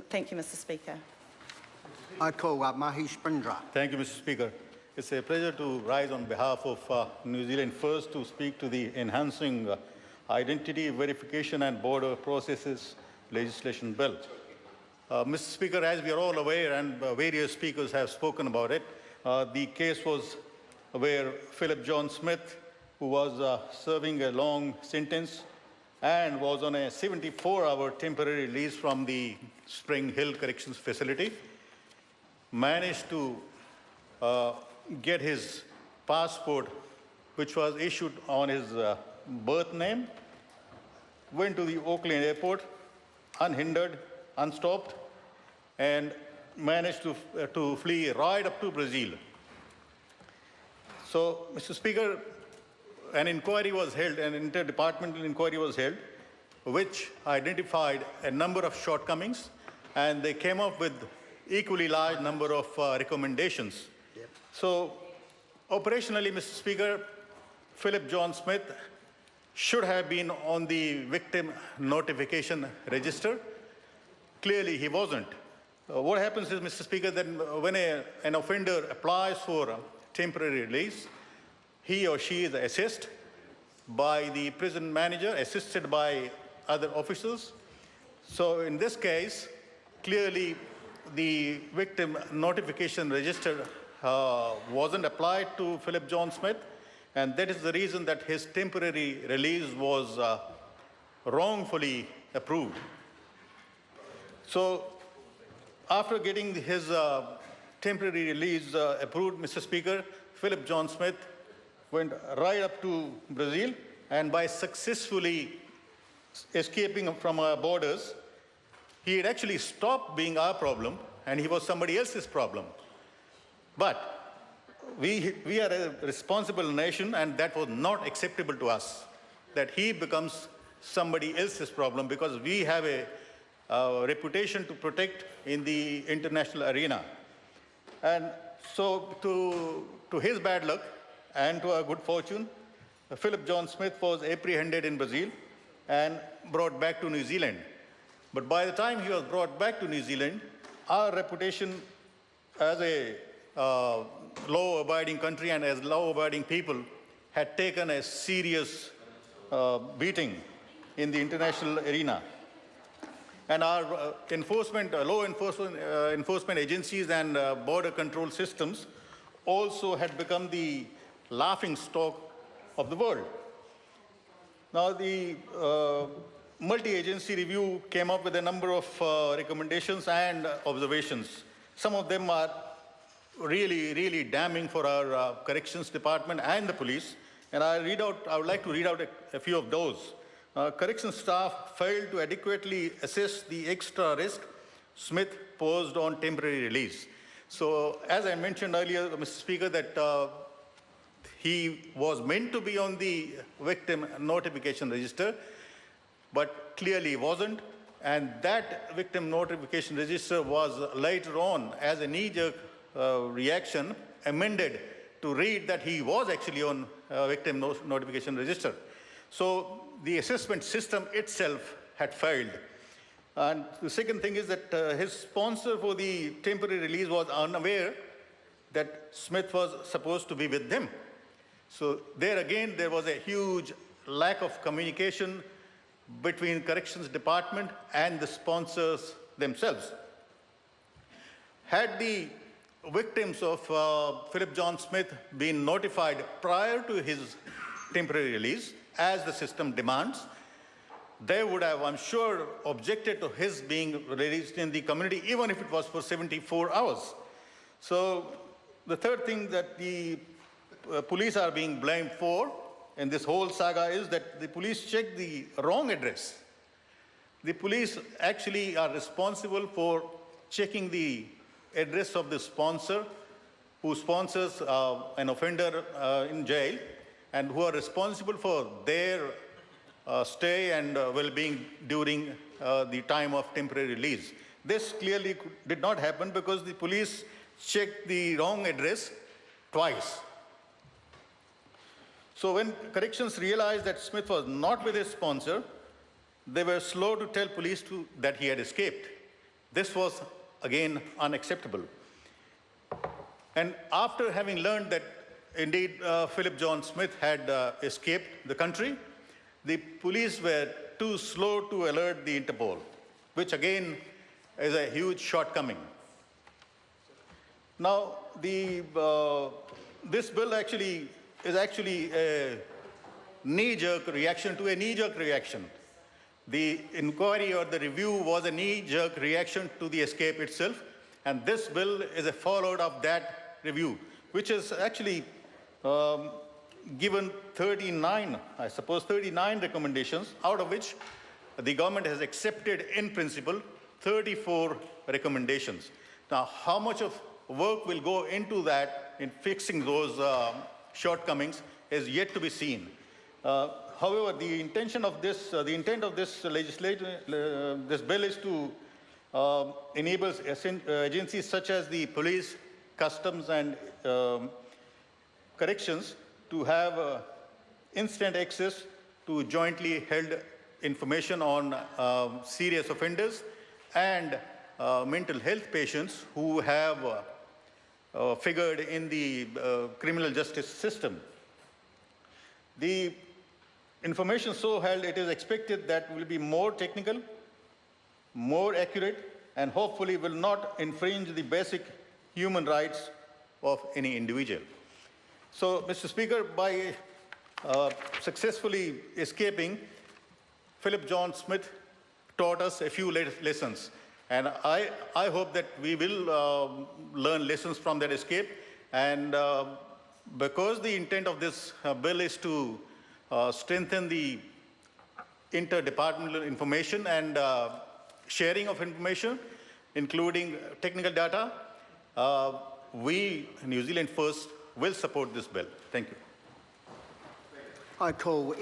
Thank you, Mr. Speaker. I call Mahesh Bindra. Thank you, Mr. Speaker. It's a pleasure to rise on behalf of New Zealand First to speak to the Enhancing Identity Verification and Border Processes Legislation Bill. Mr. Speaker, as we are all aware, and various speakers have spoken about it, the case was where Philip John Smith, who was serving a long sentence and was on a 74-hour temporary release from the Spring Hill Corrections Facility, managed to get his passport, which was issued on his birth name, went to the Auckland airport unhindered, unstopped, and managed to flee right up to Brazil. So, Mr. Speaker, an inquiry was held, an interdepartmental inquiry was held, which identified a number of shortcomings, and they came up with equally large number of recommendations. Yep. So, operationally, Mr. Speaker, Philip John Smith should have been on the victim notification register. Clearly, he wasn't. What happens is, Mr. Speaker, that when an offender applies for temporary release, he or she is assessed by the prison manager, assisted by other officers. So in this case, clearly the victim notification register wasn't applied to Philip John Smith, and that is the reason that his temporary release was wrongfully approved. So after getting his temporary release approved, Mr. Speaker, Philip John Smith went right up to Brazil, and by successfully escaping from our borders, he had actually stopped being our problem, and he was somebody else's problem. But we are a responsible nation, and that was not acceptable to us, that he becomes somebody else's problem, because we have a reputation to protect in the international arena. And so to his bad luck and to our good fortune, Philip John Smith was apprehended in Brazil and brought back to New Zealand. But by the time he was brought back to New Zealand, our reputation as a law-abiding country and as law-abiding people had taken a serious beating in the international arena. And our law enforcement agencies and border control systems also had become the laughing stock of the world. Now, the multi-agency review came up with a number of recommendations and observations. Some of them are really, really damning for our corrections department and the police. And I would like to read out a few of those. Corrections staff failed to adequately assess the extra risk Smith posed on temporary release. So, as I mentioned earlier, Mr. Speaker, that he was meant to be on the victim notification register, but clearly wasn't. And that victim notification register was later on, as a knee-jerk reaction, amended to read that he was actually on victim notification register. So the assessment system itself had failed. And the second thing is that his sponsor for the temporary release was unaware that Smith was supposed to be with them. So there again, there was a huge lack of communication between corrections department and the sponsors themselves. Had the victims of Philip John Smith been notified prior to his temporary release, as the system demands, they would have, I'm sure, objected to his being released in the community, even if it was for 74 hours. So the third thing that the police are being blamed for in this whole saga is that the police checked the wrong address. The police actually are responsible for checking the address of the sponsor who sponsors an offender in jail, and who are responsible for their stay and well-being during the time of temporary release. This clearly did not happen because the police checked the wrong address twice. So when corrections realized that Smith was not with his sponsor, they were slow to tell police that he had escaped. This was, again, unacceptable. And after having learned that, indeed, Philip John Smith had escaped the country, the police were too slow to alert the Interpol, which, again, is a huge shortcoming. Now, this bill is actually a knee-jerk reaction to a knee-jerk reaction. The inquiry or the review was a knee-jerk reaction to the escape itself, and this bill is a follow-up of that review, which is actually given 39 recommendations, out of which the government has accepted in principle 34 recommendations. Now, how much of work will go into that in fixing those shortcomings is yet to be seen. However, the intent of this legislation, this bill is to enable agencies such as the police, customs, and corrections to have instant access to jointly held information on serious offenders and mental health patients who have figured in the criminal justice system. The information so held, it is expected that will be more technical, more accurate, and hopefully will not infringe the basic human rights of any individual. So, Mr. Speaker, by successfully escaping, Philip John Smith taught us a few lessons. And I hope that we will learn lessons from that escape. And because the intent of this bill is to strengthen the interdepartmental information and sharing of information, including technical data, we, New Zealand First, will support this bill. Thank you. I call